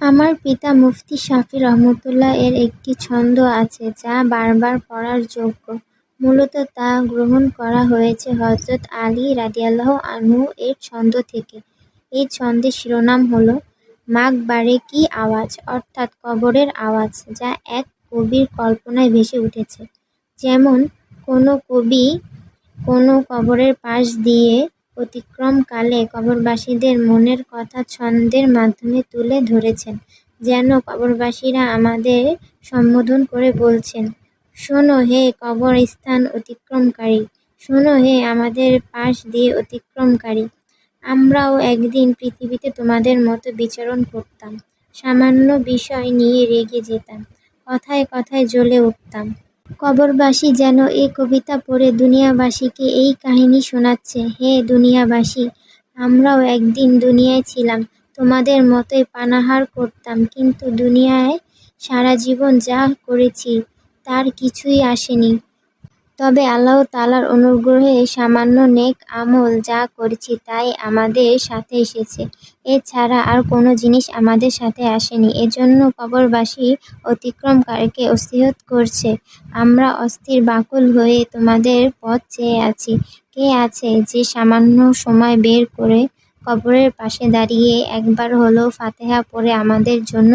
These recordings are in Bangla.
আমার পিতা মুফতি শাফি রহমতুল্লাহ এর একটি ছন্দ আছে যা বারবার পড়ার যোগ্য। মূলত তা গ্রহণ করা হয়েছে হযরত আলী রাদিয়াল্লাহু আনহু এর ছন্দ থেকে। এই ছন্দের শিরোনাম হলো মাকবারে কি আওয়াজ, অর্থাৎ কবরের আওয়াজ, যা এক কবির কল্পনায় ভেসে উঠেছে। যেমন কোনো কবি কোনো কবরের পাশ দিয়ে অতিক্রমকালে কবরবাসীদের মনের কথা ছন্দের মাধ্যমে তুলে ধরেছেন, যেন কবরবাসীরা আমাদের সম্বোধন করে বলছেন, শোনো হে কবরস্থান অতিক্রমকারী, শোনো হে আমাদের পাশ দিয়ে অতিক্রমকারী। আমরাও একদিন পৃথিবীতে তোমাদের মতো বিচরণ করতাম, সামান্য বিষয় নিয়ে রেগে যেতাম, কথায় কথায় জ্বলে উঠতাম। কবরবাসী যেন এ কবিতা পড়ে দুনিয়াবাসীকে এই কাহিনী শোনাচ্ছে, হে দুনিয়াবাসী, আমরাও একদিন দুনিয়ায় ছিলাম, তোমাদের মতোই পানাহার করতাম, কিন্তু দুনিয়ায় সারা জীবন যা করেছি তার কিছুই আসেনি। তবে আল্লাহ তাআলার অনুগ্রহে সামান্য নেক আমল যা করেছি তাই আমাদের সাথে এসেছে। এছাড়া আর কোনো জিনিস আমাদের সাথে আসেনি। এজন্য কবরবাসী অতিক্রমকারীকে নসিহত করছে, আমরা অস্থির ব্যাকুল হয়ে তোমাদের পথ চেয়ে আছি। কে আছে যে সামান্য সময় বের করে কবরের পাশে দাঁড়িয়ে একবার হলেও ফাতিহা পড়ে আমাদের জন্য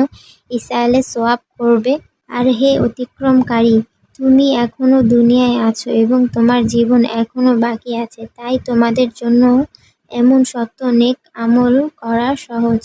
ইসালে সওয়াব করবে? আর হে অতিক্রমকারী, তুমি এখনো দুনিয়ায় আছো এবং তোমার জীবন এখনো বাকি আছে, তাই তোমাদের জন্য এমন শত নেক আমল করা সহজ।